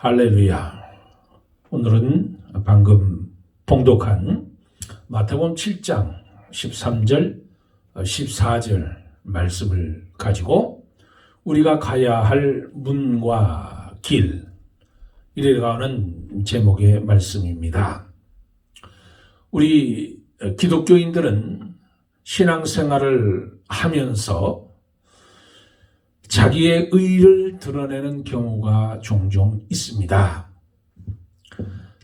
할렐루야. 오늘은 방금 봉독한 마태복음 7장 13절, 14절 말씀을 가지고 우리가 가야 할 문과 길, 이라는 제목의 말씀입니다. 우리 기독교인들은 신앙생활을 하면서 자기의 의를 드러내는 경우가 종종 있습니다.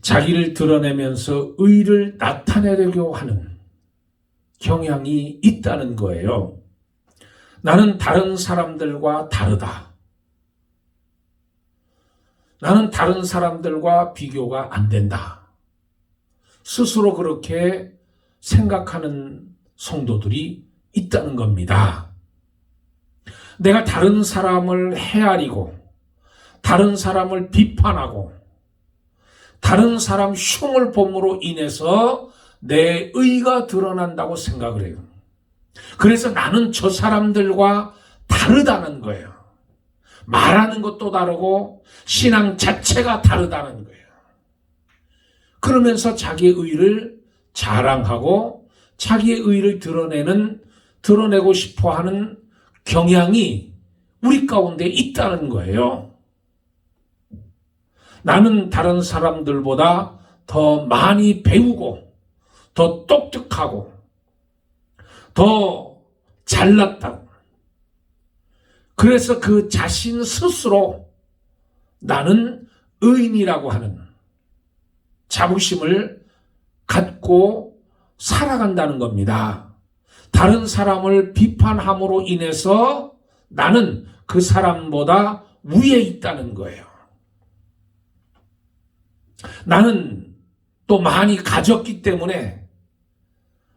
자기를 드러내면서 의를 나타내려고 하는 경향이 있다는 거예요. 나는 다른 사람들과 다르다. 나는 다른 사람들과 비교가 안 된다. 스스로 그렇게 생각하는 성도들이 있다는 겁니다. 내가 다른 사람을 헤아리고 다른 사람을 비판하고 다른 사람 흉을 봄으로 인해서 내 의가 드러난다고 생각을 해요. 그래서 나는 저 사람들과 다르다는 거예요. 말하는 것도 다르고 신앙 자체가 다르다는 거예요. 그러면서 자기의 의를 자랑하고 자기의 의를 드러내고 싶어하는 경향이 우리 가운데 있다는 거예요. 나는 다른 사람들보다 더 많이 배우고 더 똑똑하고 더 잘났다고. 그래서 그 자신 스스로 나는 의인이라고 하는 자부심을 갖고 살아간다는 겁니다. 다른 사람을 비판함으로 인해서 나는 그 사람보다 위에 있다는 거예요. 나는 또 많이 가졌기 때문에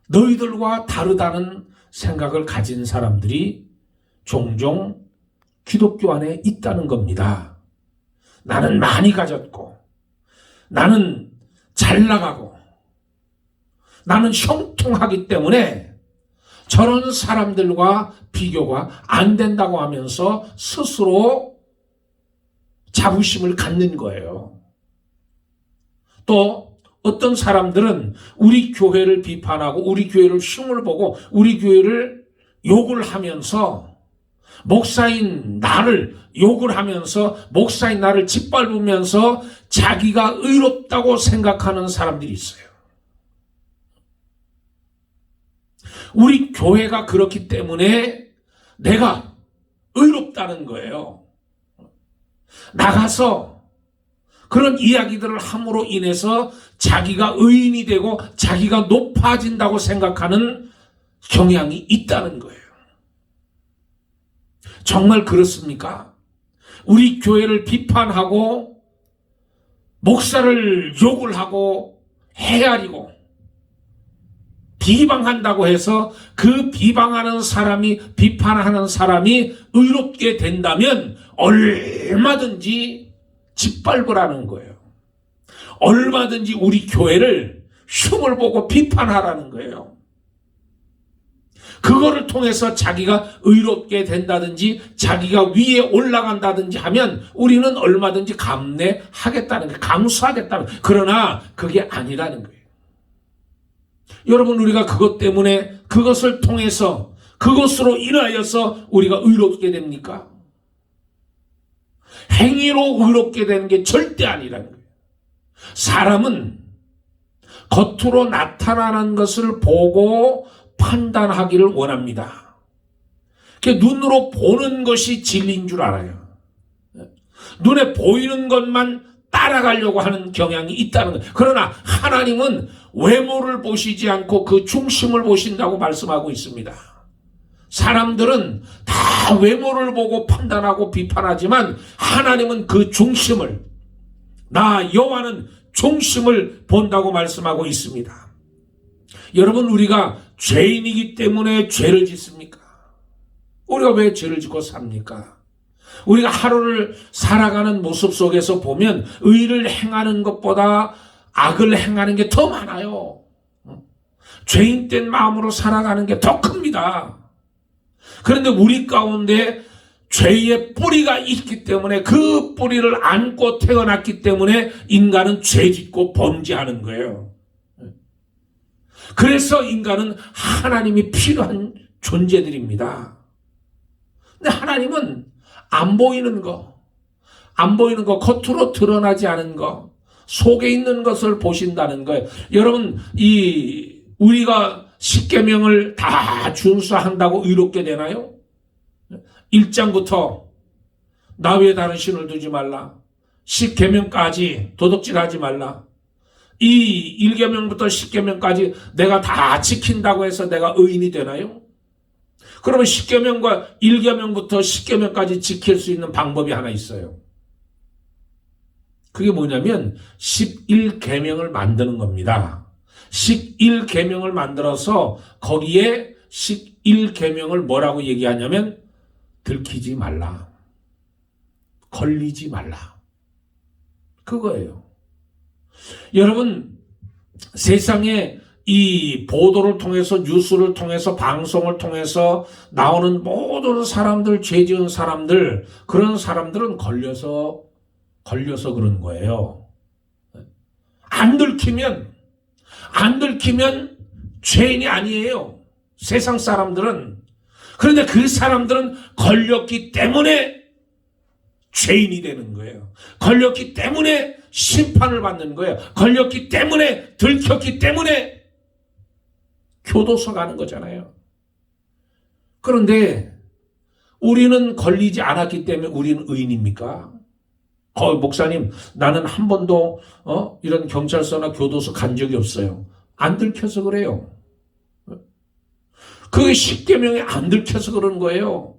너희들과 다르다는 생각을 가진 사람들이 종종 기독교 안에 있다는 겁니다. 나는 많이 가졌고 나는 잘 나가고 나는 형통하기 때문에 저런 사람들과 비교가 안 된다고 하면서 스스로 자부심을 갖는 거예요. 또 어떤 사람들은 우리 교회를 비판하고 우리 교회를 흉을 보고 우리 교회를 욕을 하면서 목사인 나를 욕을 하면서 목사인 나를 짓밟으면서 자기가 의롭다고 생각하는 사람들이 있어요. 우리 교회가 그렇기 때문에 내가 의롭다는 거예요. 나가서 그런 이야기들을 함으로 인해서 자기가 의인이 되고 자기가 높아진다고 생각하는 경향이 있다는 거예요. 정말 그렇습니까? 우리 교회를 비판하고 목사를 욕을 하고 헤아리고 비방한다고 해서 그 비방하는 사람이 비판하는 사람이 의롭게 된다면 얼마든지 짓밟으라는 거예요. 얼마든지 우리 교회를 흉을 보고 비판하라는 거예요. 그거를 통해서 자기가 의롭게 된다든지 자기가 위에 올라간다든지 하면 우리는 얼마든지 감내하겠다는 거예요. 감수하겠다는 거예요. 그러나 그게 아니라는 거예요. 여러분, 우리가 그것 때문에 그것을 통해서 그것으로 인하여서 우리가 의롭게 됩니까? 행위로 의롭게 되는 게 절대 아니라는 거예요. 사람은 겉으로 나타나는 것을 보고 판단하기를 원합니다. 눈으로 보는 것이 진리인 줄 알아요. 눈에 보이는 것만 따라가려고 하는 경향이 있다는 거예요. 그러나 하나님은 외모를 보시지 않고 그 중심을 보신다고 말씀하고 있습니다. 사람들은 다 외모를 보고 판단하고 비판하지만 하나님은 그 중심을, 나 여호와는 중심을 본다고 말씀하고 있습니다. 여러분, 우리가 죄인이기 때문에 죄를 짓습니까? 우리가 왜 죄를 짓고 삽니까? 우리가 하루를 살아가는 모습 속에서 보면 의를 행하는 것보다 악을 행하는 게 더 많아요. 죄인된 마음으로 살아가는 게 더 큽니다. 그런데 우리 가운데 죄의 뿌리가 있기 때문에 그 뿌리를 안고 태어났기 때문에 인간은 죄짓고 범죄하는 거예요. 그래서 인간은 하나님이 필요한 존재들입니다. 근데 하나님은 안 보이는 거, 겉으로 드러나지 않은 거, 속에 있는 것을 보신다는 거예요. 여러분, 우리가 십계명을 다 준수한다고 의롭게 되나요? 1장부터 나 외에 다른 신을 두지 말라. 10계명까지 도둑질하지 말라. 이 1계명부터 10계명까지 내가 다 지킨다고 해서 내가 의인이 되나요? 그러면 10계명과 1계명부터 10계명까지 지킬 수 있는 방법이 하나 있어요. 그게 뭐냐면 11계명을 만드는 겁니다. 11계명을 만들어서 거기에 11계명을 뭐라고 얘기하냐면 들키지 말라. 걸리지 말라. 그거예요. 여러분, 세상에 이 보도를 통해서, 뉴스를 통해서, 방송을 통해서 나오는 모든 사람들, 죄 지은 사람들, 그런 사람들은 걸려서 그런 거예요. 안 들키면 죄인이 아니에요. 세상 사람들은. 그런데 그 사람들은 걸렸기 때문에 죄인이 되는 거예요. 걸렸기 때문에 심판을 받는 거예요. 걸렸기 때문에, 들켰기 때문에 교도소 가는 거잖아요. 그런데 우리는 걸리지 않았기 때문에 우리는 의인입니까? 목사님, 나는 한 번도 이런 경찰서나 교도소 간 적이 없어요. 안 들켜서 그래요. 그게 10계명에 안 들켜서 그런 거예요.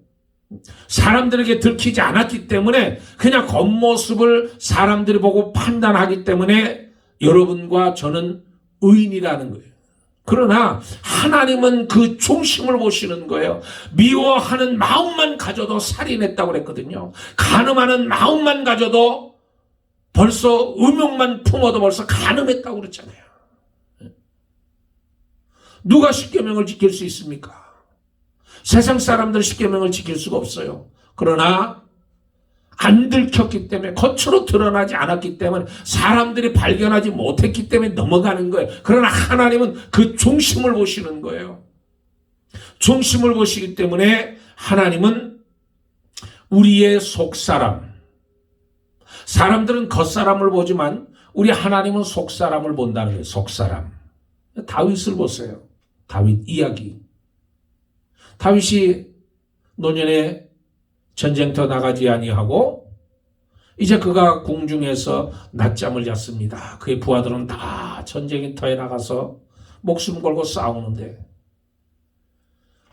사람들에게 들키지 않았기 때문에 그냥 겉모습을 사람들이 보고 판단하기 때문에 여러분과 저는 의인이라는 거예요. 그러나 하나님은 그 중심을 보시는 거예요. 미워하는 마음만 가져도 살인했다고 그랬거든요. 간음하는 마음만 가져도 벌써 음욕만 품어도 벌써 간음했다고 그랬잖아요. 누가 십계명을 지킬 수 있습니까? 세상 사람들 십계명을 지킬 수가 없어요. 그러나 안 들켰기 때문에, 겉으로 드러나지 않았기 때문에, 사람들이 발견하지 못했기 때문에 넘어가는 거예요. 그러나 하나님은 그 중심을 보시는 거예요. 중심을 보시기 때문에 하나님은 우리의 속사람, 사람들은 겉사람을 보지만 우리 하나님은 속사람을 본다는 거예요. 속사람. 다윗을 보세요. 다윗 이야기. 다윗이 노년에 전쟁터 나가지 아니하고 이제 그가 궁중에서 낮잠을 잤습니다. 그의 부하들은 다 전쟁터에 나가서 목숨 걸고 싸우는데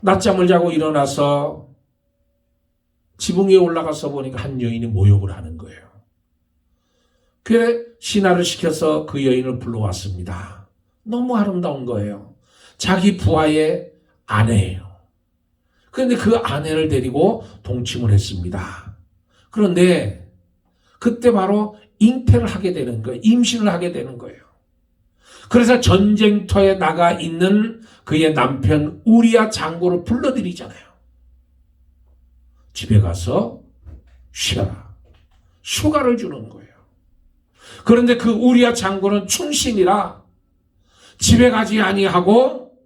낮잠을 자고 일어나서 지붕 위에 올라가서 보니까 한 여인이 모욕을 하는 거예요. 그래 신하를 시켜서 그 여인을 불러왔습니다. 너무 아름다운 거예요. 자기 부하의 아내예요. 그런데 그 아내를 데리고 동침을 했습니다. 그런데 그때 바로 잉태를 하게 되는 거예요. 임신을 하게 되는 거예요. 그래서 전쟁터에 나가 있는 그의 남편 우리야 장군을 불러들이잖아요. 집에 가서 쉬어라. 휴가를 주는 거예요. 그런데 그 우리야 장군은 충신이라 집에 가지 아니하고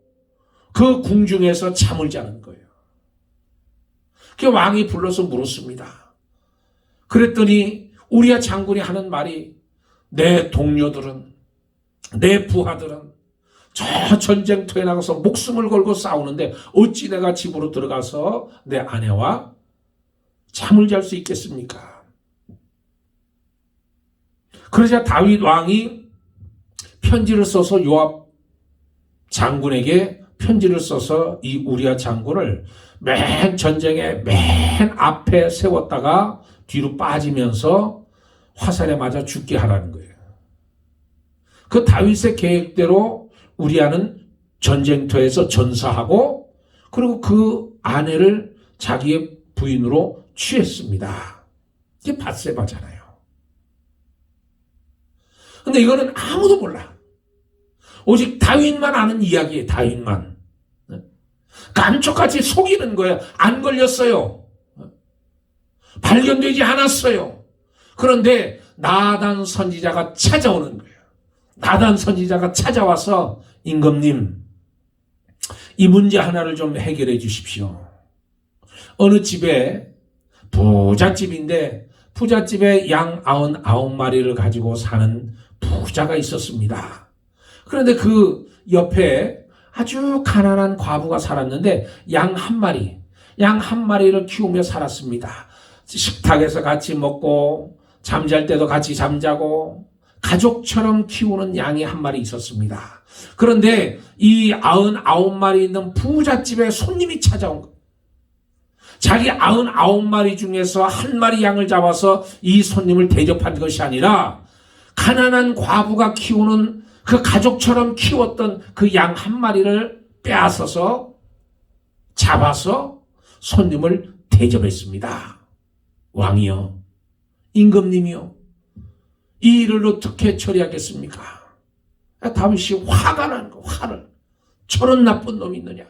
그 궁중에서 잠을 자는 거예요. 그 왕이 불러서 물었습니다. 그랬더니 우리야 장군이 하는 말이 내 동료들은, 내 부하들은 저 전쟁터에 나가서 목숨을 걸고 싸우는데 어찌 내가 집으로 들어가서 내 아내와 잠을 잘 수 있겠습니까? 그러자 다윗 왕이 편지를 써서 요압 장군에게 편지를 써서 이 우리야 장군을 맨 전쟁의 맨 앞에 세웠다가 뒤로 빠지면서 화살에 맞아 죽게 하라는 거예요. 그 다윗의 계획대로 우리야는 전쟁터에서 전사하고 그리고 그 아내를 자기의 부인으로 취했습니다. 이게 밧세바잖아요. 근데 이거는 아무도 몰라. 오직 다윗만 아는 이야기예요. 다윗만. 감쪽같이 속이는 거예요. 안 걸렸어요. 발견되지 않았어요. 그런데 나단 선지자가 찾아오는 거예요. 나단 선지자가 찾아와서 임금님, 이 문제 하나를 좀 해결해 주십시오. 어느 집에 부잣집인데 부잣집에 양 99마리를 가지고 사는 부자가 있었습니다. 그런데 그 옆에 아주 가난한 과부가 살았는데 양 한 마리를 키우며 살았습니다. 식탁에서 같이 먹고 잠잘 때도 같이 잠자고 가족처럼 키우는 양이 한 마리 있었습니다. 그런데 이 99마리 있는 부잣집에 손님이 찾아온 거예요. 자기 99마리 중에서 한 마리 양을 잡아서 이 손님을 대접한 것이 아니라 가난한 과부가 키우는 그 가족처럼 키웠던 그 양 한 마리를 빼앗아서 잡아서 손님을 대접했습니다. 왕이요, 임금님이요, 이 일을 어떻게 처리하겠습니까? 다윗이 화가 나는 거, 화를. 저런 나쁜 놈이 있느냐?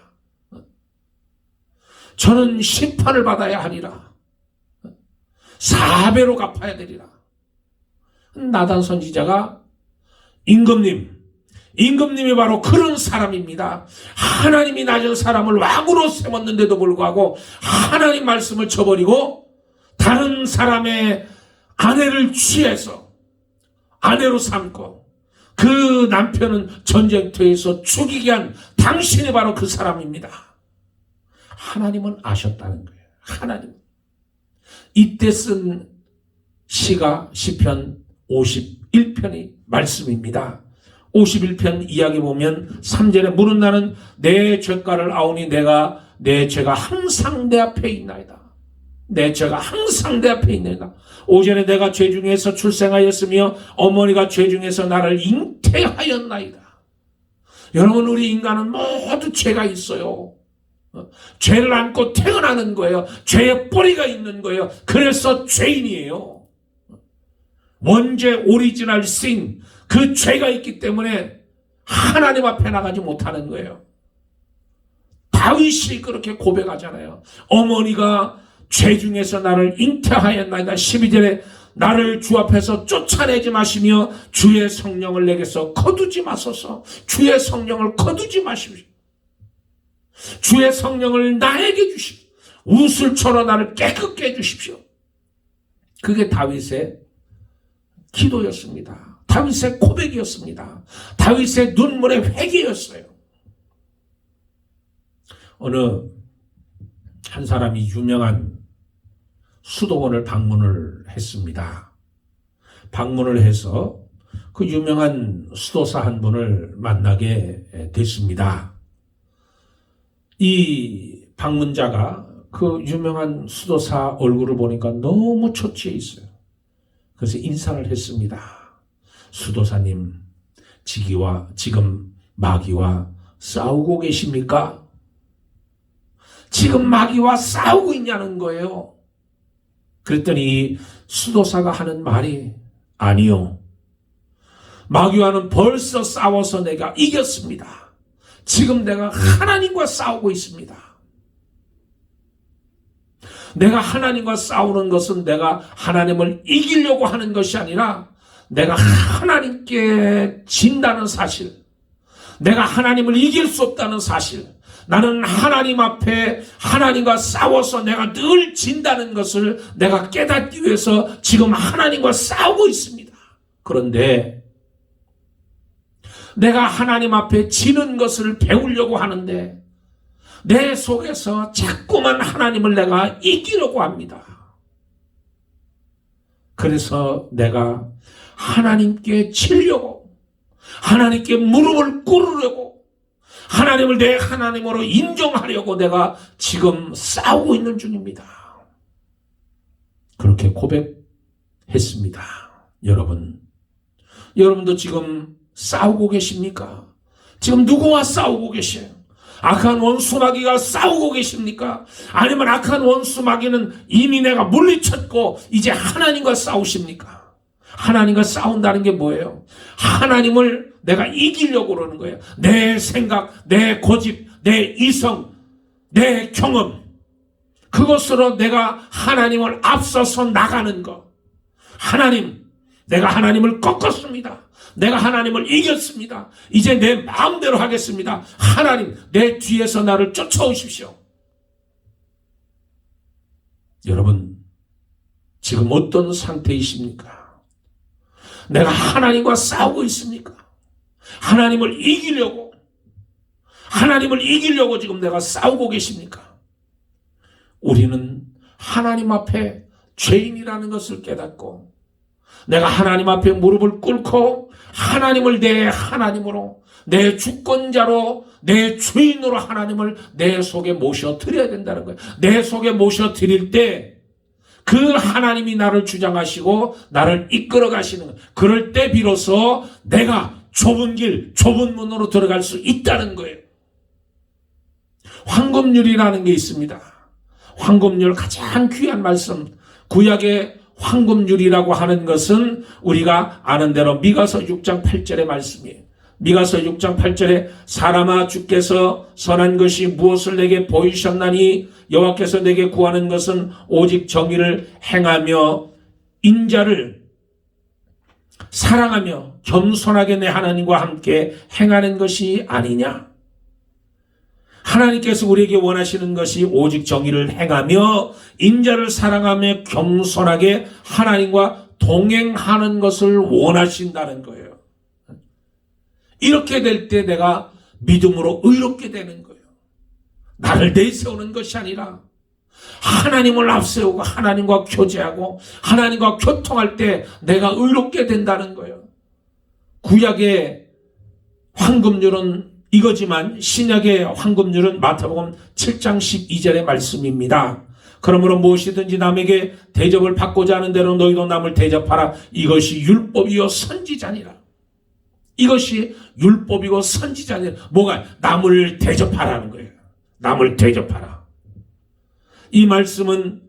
저는 심판을 받아야 하리라. 4배로 갚아야 되리라. 나단 선지자가 임금님이 바로 그런 사람입니다. 하나님이 낮은 사람을 왕으로 세웠는데도 불구하고 하나님 말씀을 저버리고 다른 사람의 아내를 취해서 아내로 삼고 그 남편은 전쟁터에서 죽이게 한 당신이 바로 그 사람입니다. 하나님은 아셨다는 거예요. 하나님. 이때 쓴 시가 시편 51편이 말씀입니다. 51편 이야기 보면 3절에 물은 나는 내 죄가를 아오니 내 죄가 항상 내 앞에 있나이다. 내 죄가 항상 내 앞에 있나이다. 5절에 내가 죄 중에서 출생하였으며 어머니가 죄 중에서 나를 잉태하였나이다. 여러분, 우리 인간은 모두 죄가 있어요. 죄를 안고 태어나는 거예요. 죄의 뿌리가 있는 거예요. 그래서 죄인이에요. 원죄 오리지널 신, 그 죄가 있기 때문에 하나님 앞에 나가지 못하는 거예요. 다윗이 그렇게 고백하잖아요. 어머니가 죄 중에서 나를 잉태하였나이다. 12절에 나를 주 앞에서 쫓아내지 마시며 주의 성령을 내게서 거두지 마소서. 주의 성령을 거두지 마십시오. 주의 성령을 나에게 주십시오. 우슬초로 나를 깨끗게 해주십시오. 그게 다윗의 기도였습니다. 다윗의 고백이었습니다. 다윗의 눈물의 회개였어요. 어느 한 사람이 유명한 수도원을 방문을 했습니다. 방문을 해서 그 유명한 수도사 한 분을 만나게 됐습니다. 이 방문자가 그 유명한 수도사 얼굴을 보니까 너무 초췌해 있어요. 그래서 인사를 했습니다. 수도사님, 지금 마귀와 싸우고 계십니까? 지금 마귀와 싸우고 있냐는 거예요. 그랬더니 수도사가 하는 말이, 아니요, 마귀와는 벌써 싸워서 내가 이겼습니다. 지금 내가 하나님과 싸우고 있습니다. 내가 하나님과 싸우는 것은 내가 하나님을 이기려고 하는 것이 아니라 내가 하나님께 진다는 사실, 내가 하나님을 이길 수 없다는 사실, 나는 하나님 앞에 하나님과 싸워서 내가 늘 진다는 것을 내가 깨닫기 위해서 지금 하나님과 싸우고 있습니다. 그런데 내가 하나님 앞에 지는 것을 배우려고 하는데 내 속에서 자꾸만 하나님을 내가 이기려고 합니다. 그래서 내가 하나님께 치려고, 하나님께 무릎을 꿇으려고, 하나님을 내 하나님으로 인정하려고 내가 지금 싸우고 있는 중입니다. 그렇게 고백했습니다. 여러분도 지금 싸우고 계십니까? 지금 누구와 싸우고 계세요? 악한 원수 마귀가 싸우고 계십니까? 아니면 악한 원수 마귀는 이미 내가 물리쳤고 이제 하나님과 싸우십니까? 하나님과 싸운다는 게 뭐예요? 하나님을 내가 이기려고 그러는 거예요. 내 생각, 내 고집, 내 이성, 내 경험, 그것으로 내가 하나님을 앞서서 나가는 것. 하나님, 내가 하나님을 꺾었습니다. 내가 하나님을 이겼습니다. 이제 내 마음대로 하겠습니다. 하나님, 내 뒤에서 나를 쫓아오십시오. 여러분, 지금 어떤 상태이십니까? 내가 하나님과 싸우고 있습니까? 하나님을 이기려고 지금 내가 싸우고 계십니까? 우리는 하나님 앞에 죄인이라는 것을 깨닫고 내가 하나님 앞에 무릎을 꿇고 하나님을 내 하나님으로, 내 주권자로, 내 주인으로 하나님을 내 속에 모셔드려야 된다는 거예요. 내 속에 모셔드릴 때 그 하나님이 나를 주장하시고 나를 이끌어 가시는 거예요. 그럴 때 비로소 내가 좁은 길, 좁은 문으로 들어갈 수 있다는 거예요. 황금률이라는 게 있습니다. 황금률, 가장 귀한 말씀. 구약의 황금률이라고 하는 것은 우리가 아는 대로 미가서 6장 8절의 말씀이에요. 미가서 6장 8절에 사람아, 주께서 선한 것이 무엇을 내게 보이셨나니 여호와께서 내게 구하는 것은 오직 정의를 행하며 인자를 사랑하며 겸손하게 내 하나님과 함께 행하는 것이 아니냐. 하나님께서 우리에게 원하시는 것이 오직 정의를 행하며 인자를 사랑하며 겸손하게 하나님과 동행하는 것을 원하신다는 거예요. 이렇게 될 때 내가 믿음으로 의롭게 되는 거예요. 나를 내세우는 것이 아니라 하나님을 앞세우고 하나님과 교제하고 하나님과 교통할 때 내가 의롭게 된다는 거예요. 구약의 황금률은 이거지만 신약의 황금률은 마태복음 7장 12절의 말씀입니다. 그러므로 무엇이든지 남에게 대접을 받고자 하는 대로 너희도 남을 대접하라. 이것이 율법이요 선지자니라. 이것이 율법이고 선지자니라. 뭐가? 남을 대접하라는 거예요. 남을 대접하라. 이 말씀은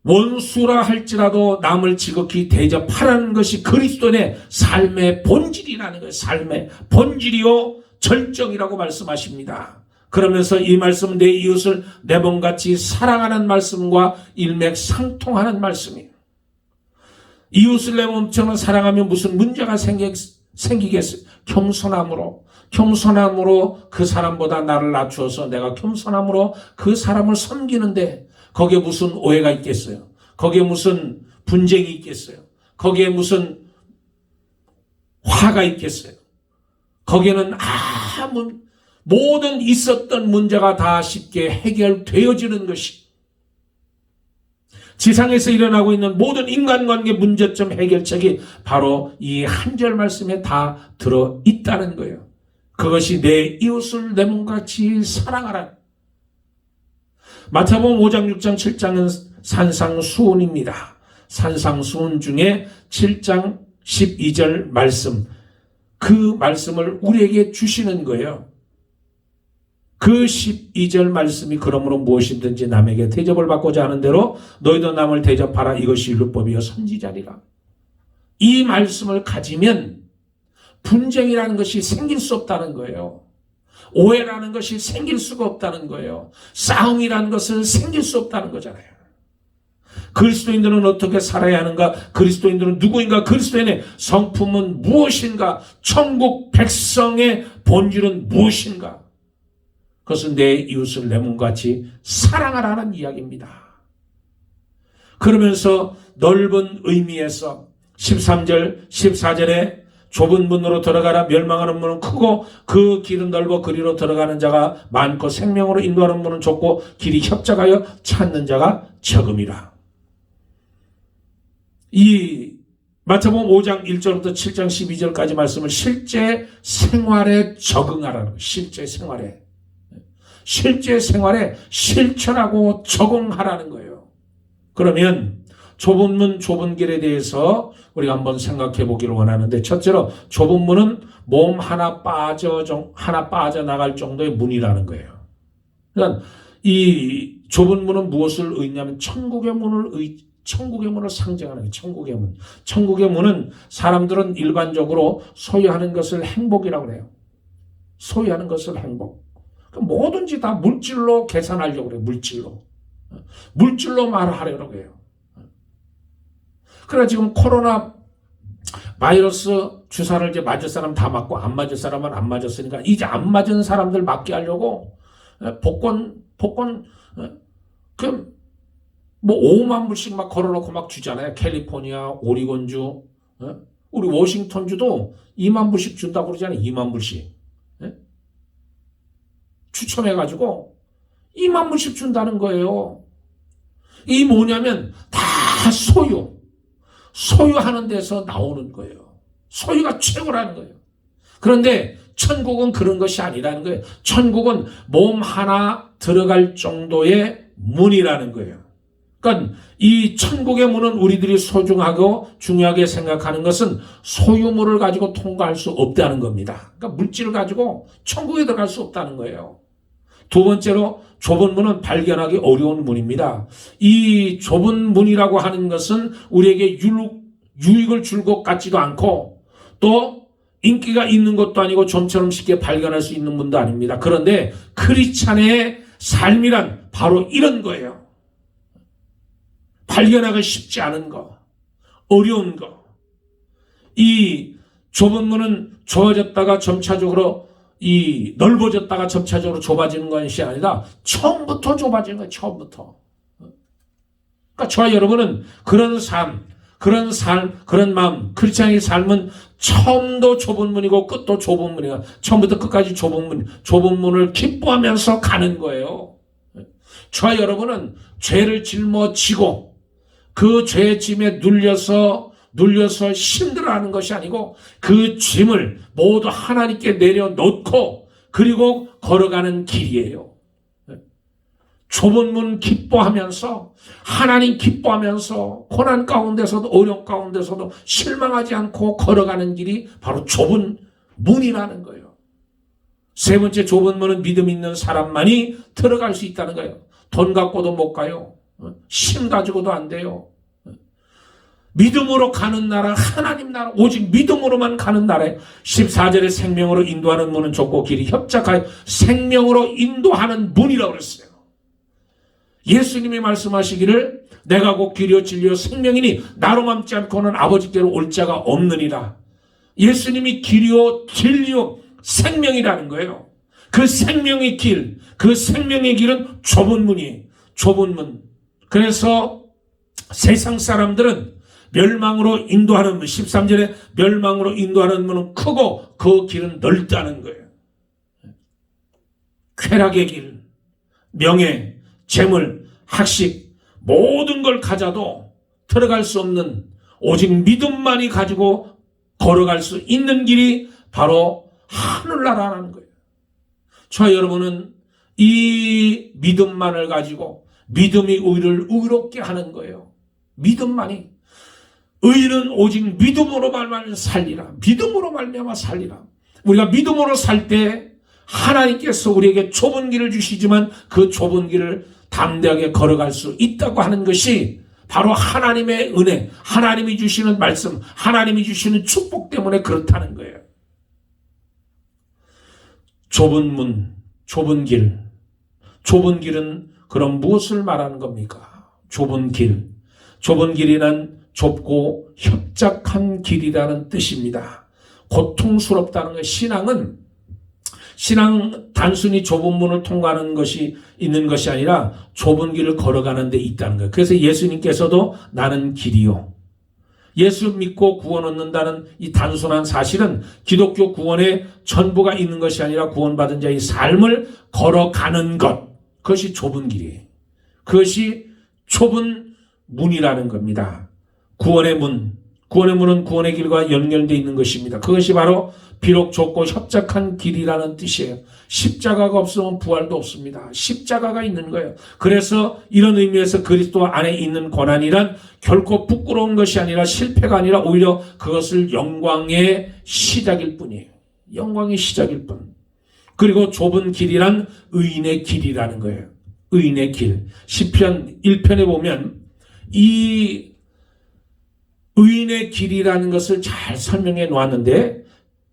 원수라 할지라도 남을 지극히 대접하라는 것이 그리스도인의 삶의 본질이라는 거예요. 삶의 본질이요 절정이라고 말씀하십니다. 그러면서 이 말씀은 내 이웃을 내 몸같이 사랑하는 말씀과 일맥상통하는 말씀이에요. 이웃을 내 몸처럼 사랑하면 무슨 문제가 생기겠어요? 겸손함으로 그 사람보다 나를 낮추어서 내가 겸손함으로 그 사람을 섬기는데 거기에 무슨 오해가 있겠어요? 거기에 무슨 분쟁이 있겠어요? 거기에 무슨 화가 있겠어요? 거기에는 모든 있었던 문제가 다 쉽게 해결되어지는 것이 지상에서 일어나고 있는 모든 인간관계 문제점 해결책이 바로 이 한 절 말씀에 다 들어있다는 거예요. 그것이 내 이웃을 내 몸같이 사랑하라. 마태복음 5장, 6장, 7장은 산상수훈입니다. 산상수훈 중에 7장 12절 말씀, 그 말씀을 우리에게 주시는 거예요. 그 12절 말씀이 그러므로 무엇이든지 남에게 대접을 받고자 하는 대로 너희도 남을 대접하라. 이것이 율법이요 선지자리라. 이 말씀을 가지면 분쟁이라는 것이 생길 수 없다는 거예요. 오해라는 것이 생길 수가 없다는 거예요. 싸움이라는 것은 생길 수 없다는 거잖아요. 그리스도인들은 어떻게 살아야 하는가? 그리스도인들은 누구인가? 그리스도인의 성품은 무엇인가? 천국 백성의 본질은 무엇인가? 그것은 내 이웃을 내 몸같이 사랑하라는 이야기입니다. 그러면서 넓은 의미에서 13절, 14절에 좁은 문으로 들어가라. 멸망하는 문은 크고 그 길은 넓어 그리로 들어가는 자가 많고 생명으로 인도하는 문은 좁고 길이 협착하여 찾는 자가 적음이라. 이 마태복음 5장 1절부터 7장 12절까지 말씀을 실제 생활에 적응하라는 거예요. 실제 생활에 실천하고 적응하라는 거예요. 그러면 좁은 문, 좁은 길에 대해서 우리가 한번 생각해 보기를 원하는데, 첫째로 좁은 문은 몸 하나 빠져나갈 정도의 문이라는 거예요. 그러니까 이 좁은 문은 무엇을 의미하면 천국의 문을 상징하는 거예요. 천국의 문은 사람들은 일반적으로 소유하는 것을 행복이라고 그래요. 소유하는 것을 행복. 뭐든지 다 물질로 계산하려고 그래요. 물질로. 물질로 말하려고 해요. 그래 지금 코로나 바이러스 주사를 이제 맞을 사람 다 맞고 안 맞을 사람은 안 맞았으니까 이제 안 맞은 사람들 맞게 하려고 복권 그 뭐 5만 불씩 막 걸어놓고 막 주잖아요. 캘리포니아, 오리곤주, 우리 워싱턴주도 2만 불씩 준다고 그러잖아요. 2만 불씩 추첨해가지고 2만 불씩 준다는 거예요. 이 뭐냐면 다 소유하는 데서 나오는 거예요. 소유가 최고라는 거예요. 그런데 천국은 그런 것이 아니라는 거예요. 천국은 몸 하나 들어갈 정도의 문이라는 거예요. 그러니까 이 천국의 문은 우리들이 소중하고 중요하게 생각하는 것은 소유물을 가지고 통과할 수 없다는 겁니다. 그러니까 물질을 가지고 천국에 들어갈 수 없다는 거예요. 두 번째로 좁은 문은 발견하기 어려운 문입니다. 이 좁은 문이라고 하는 것은 우리에게 유익을 줄 것 같지도 않고 또 인기가 있는 것도 아니고 좀처럼 쉽게 발견할 수 있는 문도 아닙니다. 그런데 크리스찬의 삶이란 바로 이런 거예요. 발견하기 쉽지 않은 거, 어려운 거. 이 좁은 문은 좁아졌다가 점차적으로 넓어졌다가 점차적으로 좁아지는 것이 아니라 처음부터 좁아지는 거예요. 처음부터. 그러니까 저와 여러분은 그런 마음, 크리스찬의 삶은 처음도 좁은 문이고 끝도 좁은 문이야. 처음부터 끝까지 좁은 문을 기뻐하면서 가는 거예요. 저와 여러분은 죄를 짊어지고 그 죄의 짐에 눌려서 힘들어하는 것이 아니고 그 짐을 모두 하나님께 내려놓고 그리고 걸어가는 길이에요. 좁은 문 기뻐하면서 하나님 기뻐하면서 고난 가운데서도 어려움 가운데서도 실망하지 않고 걸어가는 길이 바로 좁은 문이라는 거예요. 세 번째 좁은 문은 믿음 있는 사람만이 들어갈 수 있다는 거예요. 돈 갖고도 못 가요. 힘 가지고도 안 돼요. 믿음으로 가는 나라, 하나님 나라, 오직 믿음으로만 가는 나라에 14절에 생명으로 인도하는 문은 좁고 길이 협착하여 생명으로 인도하는 문이라고 그랬어요. 예수님이 말씀하시기를 내가 곧 길이요 진리요 생명이니 나로 맘지 않고는 아버지께로 올 자가 없느니라. 예수님이 길이요 진리요 생명이라는 거예요. 그 생명의 길, 그 생명의 길은 좁은 문이에요. 좁은 문. 그래서 세상 사람들은 멸망으로 인도하는 문, 13절에 멸망으로 인도하는 문은 크고 그 길은 넓다는 거예요. 쾌락의 길, 명예, 재물, 학식 모든 걸 가져도 들어갈 수 없는 오직 믿음만이 가지고 걸어갈 수 있는 길이 바로 하늘나라라는 거예요. 저와 여러분은 이 믿음만을 가지고 믿음이 우리를 의롭게 하는 거예요. 믿음만이. 의인은 오직 믿음으로 말미암아 살리라. 믿음으로 말미암아 살리라. 우리가 믿음으로 살 때 하나님께서 우리에게 좁은 길을 주시지만 그 좁은 길을 담대하게 걸어갈 수 있다고 하는 것이 바로 하나님의 은혜, 하나님이 주시는 말씀, 하나님이 주시는 축복 때문에 그렇다는 거예요. 좁은 문, 좁은 길. 좁은 길은 그럼 무엇을 말하는 겁니까? 좁은 길. 좁은 길이란 좁고 협착한 길이라는 뜻입니다. 고통스럽다는 거예요. 신앙 단순히 좁은 문을 통과하는 것이 있는 것이 아니라 좁은 길을 걸어가는 데 있다는 거예요. 그래서 예수님께서도 나는 길이요. 예수 믿고 구원 얻는다는 이 단순한 사실은 기독교 구원의 전부가 있는 것이 아니라 구원받은 자의 삶을 걸어가는 것. 그것이 좁은 길이에요. 그것이 좁은 문이라는 겁니다. 구원의 문은 구원의 길과 연결되어 있는 것입니다. 그것이 바로 비록 좁고 협착한 길이라는 뜻이에요. 십자가가 없으면 부활도 없습니다. 십자가가 있는 거예요. 그래서 이런 의미에서 그리스도 안에 있는 고난이란 결코 부끄러운 것이 아니라 실패가 아니라 오히려 그것을 영광의 시작일 뿐이에요. 영광의 시작일 뿐. 그리고 좁은 길이란 의인의 길이라는 거예요. 의인의 길. 시편 1편에 보면 이 의인의 길이라는 것을 잘 설명해 놓았는데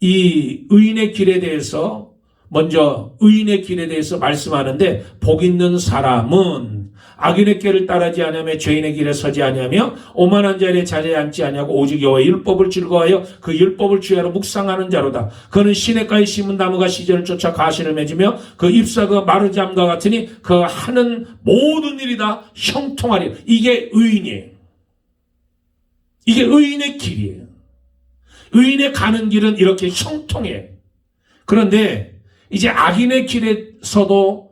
이 의인의 길에 대해서 먼저 의인의 길에 대해서 말씀하는데 복 있는 사람은 악인의 길을 따르지 아니하며 죄인의 길에 서지 아니하며 오만한 자리에 자리에 앉지 아니하고 오직 여호와의 율법을 즐거워하여 그 율법을 주야로 묵상하는 자로다. 그는 시냇가에 심은 나무가 시절을 쫓아 가시를 맺으며 그 잎사가 마르지 않음과 같으니 그 하는 모든 일이 다 형통하리. 이게 의인이에요. 이게 의인의 길이에요. 의인의 가는 길은 이렇게 형통해. 그런데 이제 악인의 길에서도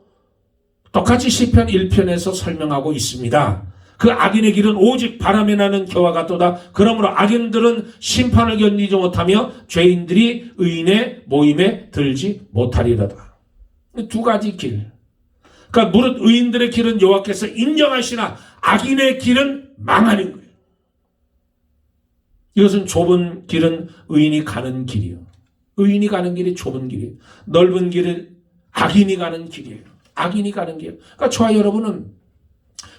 똑같이 시편 1편에서 설명하고 있습니다. 그 악인의 길은 오직 바람에 나는 겨와 같도다. 그러므로 악인들은 심판을 견디지 못하며 죄인들이 의인의 모임에 들지 못하리로다. 두 가지 길. 그러니까 무릇 의인들의 길은 여호와께서 인정하시나 악인의 길은 망하는 거예요. 이것은 좁은 길은 의인이 가는 길이에요. 의인이 가는 길이 좁은 길이에요. 넓은 길은 악인이 가는 길이에요. 악인이 가는 길. 그러니까 저와 여러분은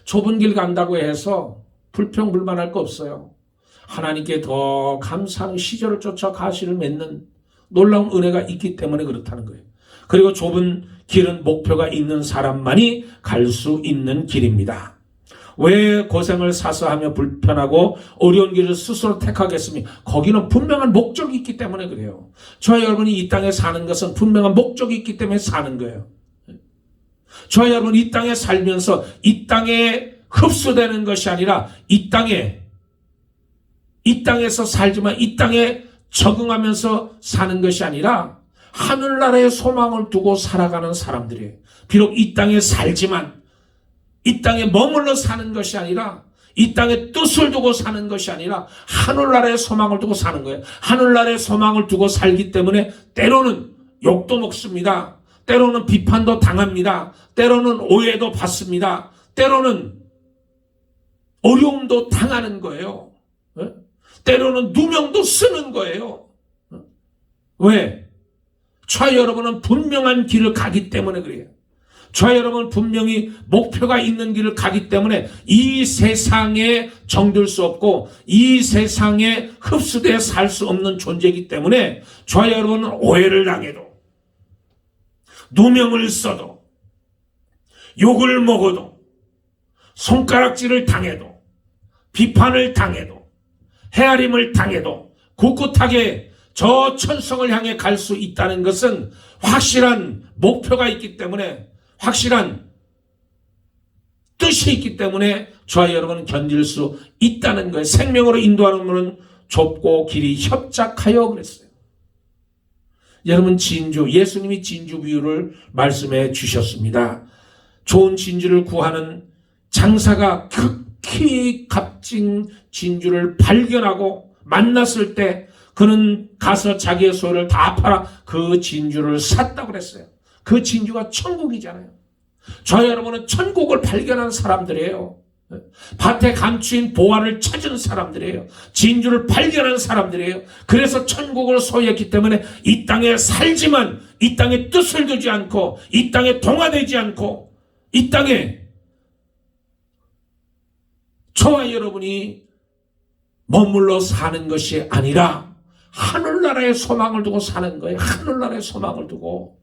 좁은 길 간다고 해서 불평불만할 거 없어요. 하나님께 더 감사하는 시절을 쫓아 가시를 맺는 놀라운 은혜가 있기 때문에 그렇다는 거예요. 그리고 좁은 길은 목표가 있는 사람만이 갈 수 있는 길입니다. 왜 고생을 사서하며 불편하고 어려운 길을 스스로 택하겠습니까? 거기는 분명한 목적이 있기 때문에 그래요. 저와 여러분이 이 땅에 사는 것은 분명한 목적이 있기 때문에 사는 거예요. 저와 여러분이 이 땅에 살면서 이 땅에 흡수되는 것이 아니라 이 땅에서 살지만 이 땅에 적응하면서 사는 것이 아니라 하늘나라의 소망을 두고 살아가는 사람들이에요. 비록 이 땅에 살지만 이 땅에 머물러 사는 것이 아니라 이 땅에 뜻을 두고 사는 것이 아니라 하늘나라의 소망을 두고 사는 거예요. 하늘나라의 소망을 두고 살기 때문에 때로는 욕도 먹습니다. 때로는 비판도 당합니다. 때로는 오해도 받습니다. 때로는 어려움도 당하는 거예요. 때로는 누명도 쓰는 거예요. 왜? 저와 여러분은 분명한 길을 가기 때문에 그래요. 저와 여러분은 분명히 목표가 있는 길을 가기 때문에 이 세상에 정들 수 없고 이 세상에 흡수되어 살 수 없는 존재이기 때문에 저와 여러분은 오해를 당해도 누명을 써도 욕을 먹어도 손가락질을 당해도 비판을 당해도 헤아림을 당해도 꿋꿋하게 저 천성을 향해 갈 수 있다는 것은 확실한 목표가 있기 때문에 확실한 뜻이 있기 때문에 저와 여러분은 견딜 수 있다는 거예요. 생명으로 인도하는 문은 좁고 길이 협착하여 그랬어요. 여러분 진주, 예수님이 진주 비유를 말씀해 주셨습니다. 좋은 진주를 구하는 장사가 극히 값진 진주를 발견하고 만났을 때 그는 가서 자기의 소유를 다 팔아 그 진주를 샀다고 그랬어요. 그 진주가 천국이잖아요. 저 여러분은 천국을 발견한 사람들이에요. 밭에 감추인 보화를 찾은 사람들이에요. 진주를 발견한 사람들이에요. 그래서 천국을 소유했기 때문에 이 땅에 살지만 이 땅에 뜻을 두지 않고 이 땅에 동화되지 않고 이 땅에 저와 여러분이 머물러 사는 것이 아니라 하늘나라의 소망을 두고 사는 거예요. 하늘나라의 소망을 두고.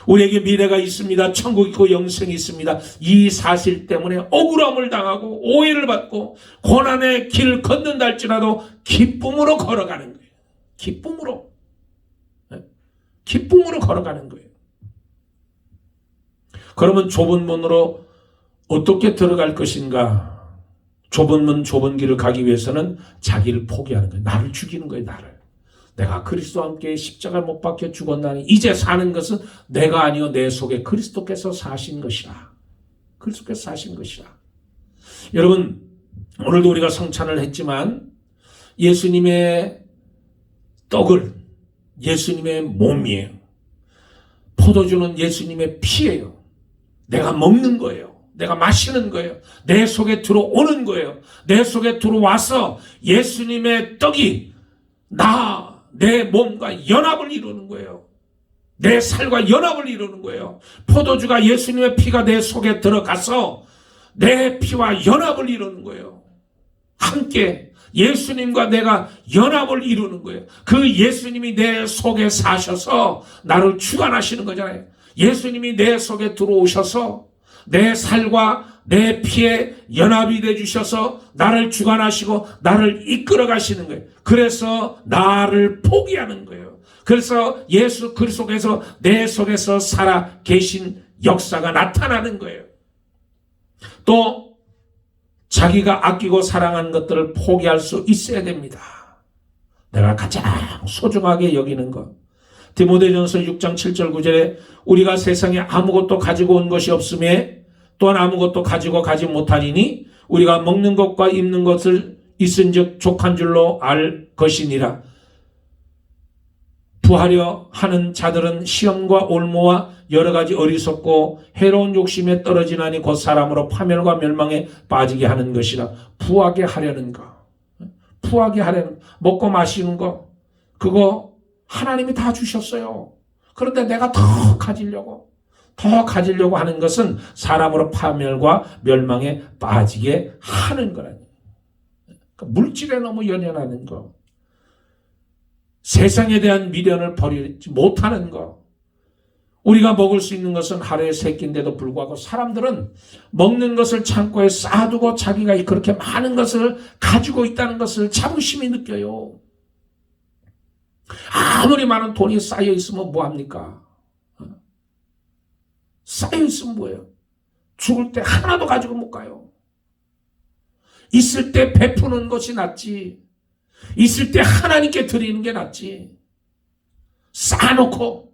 우리에게 미래가 있습니다. 천국이 있고 영생이 있습니다. 이 사실 때문에 억울함을 당하고 오해를 받고 고난의 길을 걷는다 할지라도 기쁨으로 걸어가는 거예요. 기쁨으로 걸어가는 거예요. 그러면 좁은 문으로 어떻게 들어갈 것인가? 좁은 문, 좁은 길을 가기 위해서는 자기를 포기하는 거예요. 나를 죽이는 거예요. 나를. 내가 그리스도와 함께 십자가를 못 박혀 죽었나니 이제 사는 것은 내가 아니요 내 속에 그리스도께서 사신 것이라. 그리스도께서 사신 것이라. 여러분 오늘도 우리가 성찬을 했지만 예수님의 떡을 예수님의 몸이에요. 포도주는 예수님의 피예요. 내가 먹는 거예요. 내가 마시는 거예요. 내 속에 들어오는 거예요. 내 속에 들어와서 예수님의 떡이 내 몸과 연합을 이루는 거예요. 내 살과 연합을 이루는 거예요. 포도주가 예수님의 피가 내 속에 들어가서 내 피와 연합을 이루는 거예요. 함께 예수님과 내가 연합을 이루는 거예요. 그 예수님이 내 속에 사셔서 나를 주관하시는 거잖아요. 예수님이 내 속에 들어오셔서 내 살과 내 피에 연합이 돼 주셔서 나를 주관하시고 나를 이끌어 가시는 거예요. 그래서 나를 포기하는 거예요. 그래서 예수 그리스도 속에서 내 속에서 살아 계신 역사가 나타나는 거예요. 또 자기가 아끼고 사랑하는 것들을 포기할 수 있어야 됩니다. 내가 가장 소중하게 여기는 것. 디모데전서 6장 7절 9절에 우리가 세상에 아무것도 가지고 온 것이 없음에 또한 아무것도 가지고 가지 못하리니 우리가 먹는 것과 입는 것을 있은즉 족한 줄로 알 것이니라. 부하려 하는 자들은 시험과 올무와 여러 가지 어리석고 해로운 욕심에 떨어지나니 곧 사람으로 파멸과 멸망에 빠지게 하는 것이라. 부하게 하려는 거, 부하게 하려는 먹고 마시는 거, 그거 하나님이 다 주셨어요. 그런데 내가 더 가지려고 하는 것은 사람으로 파멸과 멸망에 빠지게 하는 거라니. 그러니까 물질에 너무 연연하는 거, 세상에 대한 미련을 버리지 못하는 거. 우리가 먹을 수 있는 것은 하루에 3끼인데도 불구하고 사람들은 먹는 것을 창고에 쌓아두고 자기가 그렇게 많은 것을 가지고 있다는 것을 자부심이 느껴요. 아무리 많은 돈이 쌓여 있으면 뭐합니까? 쌓여 있으면 뭐예요? 죽을 때 하나도 가지고 못 가요. 있을 때 베푸는 것이 낫지. 있을 때 하나님께 드리는 게 낫지. 쌓아놓고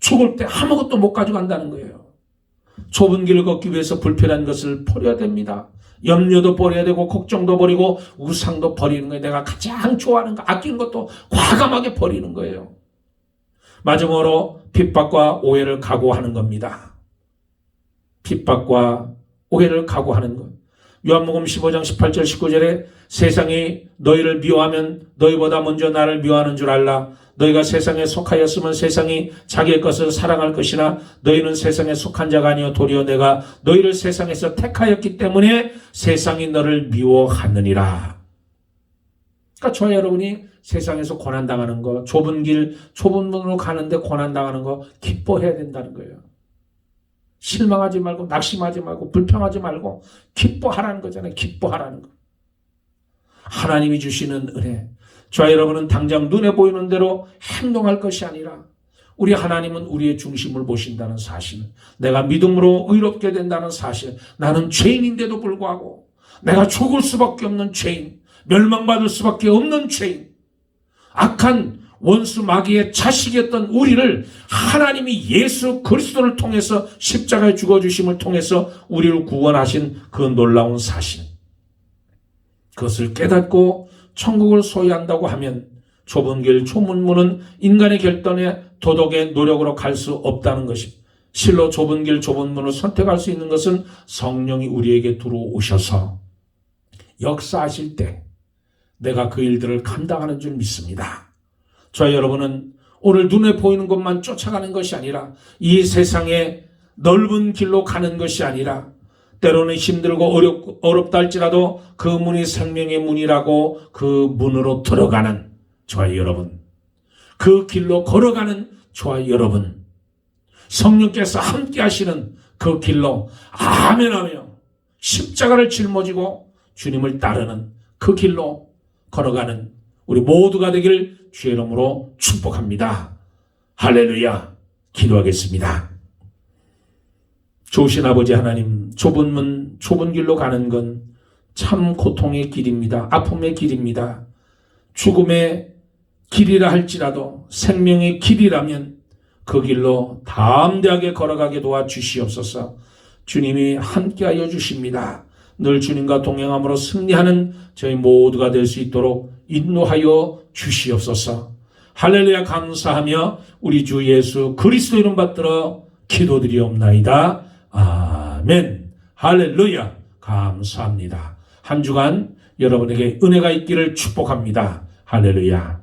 죽을 때 아무것도 못 가져간다는 거예요. 좁은 길을 걷기 위해서 불필요한 것을 버려야 됩니다. 염려도 버려야 되고 걱정도 버리고 우상도 버리는 거예요. 내가 가장 좋아하는 거, 아끼는 것도 과감하게 버리는 거예요. 마지막으로 핍박과 오해를 각오하는 겁니다. 핍박과 오해를 각오하는 것. 요한복음 15장 18절 19절에 세상이 너희를 미워하면 너희보다 먼저 나를 미워하는 줄 알라. 너희가 세상에 속하였으면 세상이 자기의 것을 사랑할 것이나 너희는 세상에 속한 자가 아니요 도리어 내가 너희를 세상에서 택하였기 때문에 세상이 너를 미워하느니라. 그러니까 저와 여러분이 세상에서 고난당하는 거, 좁은 길, 좁은 문으로 가는데 고난당하는 거 기뻐해야 된다는 거예요. 실망하지 말고 낙심하지 말고 불평하지 말고 기뻐하라는 거잖아요. 기뻐하라는 거. 하나님이 주시는 은혜. 저와 여러분은 당장 눈에 보이는 대로 행동할 것이 아니라 우리 하나님은 우리의 중심을 보신다는 사실, 내가 믿음으로 의롭게 된다는 사실, 나는 죄인인데도 불구하고 내가 죽을 수밖에 없는 죄인, 멸망받을 수밖에 없는 죄인, 악한 원수 마귀의 자식이었던 우리를 하나님이 예수 그리스도를 통해서 십자가에 죽어주심을 통해서 우리를 구원하신 그 놀라운 사실, 그것을 깨닫고 천국을 소유한다고 하면 좁은 길, 좁은 문은 인간의 결단에 도덕의 노력으로 갈 수 없다는 것입니다. 실로 좁은 길, 좁은 문을 선택할 수 있는 것은 성령이 우리에게 들어오셔서 역사하실 때 내가 그 일들을 감당하는 줄 믿습니다. 저와 여러분은 오늘 눈에 보이는 것만 쫓아가는 것이 아니라 이 세상의 넓은 길로 가는 것이 아니라 때로는 힘들고 어렵다 할지라도 그 문이 생명의 문이라고 그 문으로 들어가는 저와 여러분, 그 길로 걸어가는 저와 여러분, 성령께서 함께 하시는 그 길로 아멘하며 십자가를 짊어지고 주님을 따르는 그 길로 걸어가는 우리 모두가 되기를 주의 이름으로 축복합니다. 할렐루야. 기도하겠습니다. 좋으신 아버지 하나님, 좁은 문, 좁은 길로 가는 건 참 고통의 길입니다. 아픔의 길입니다. 죽음의 길이라 할지라도 생명의 길이라면 그 길로 담대하게 걸어가게 도와주시옵소서. 주님이 함께하여 주십니다. 늘 주님과 동행함으로 승리하는 저희 모두가 될 수 있도록 인도하여 주시옵소서. 할렐루야. 감사하며 우리 주 예수 그리스도 이름 받들어 기도드리옵나이다. 아멘. 할렐루야. 감사합니다. 한 주간 여러분에게 은혜가 있기를 축복합니다. 할렐루야.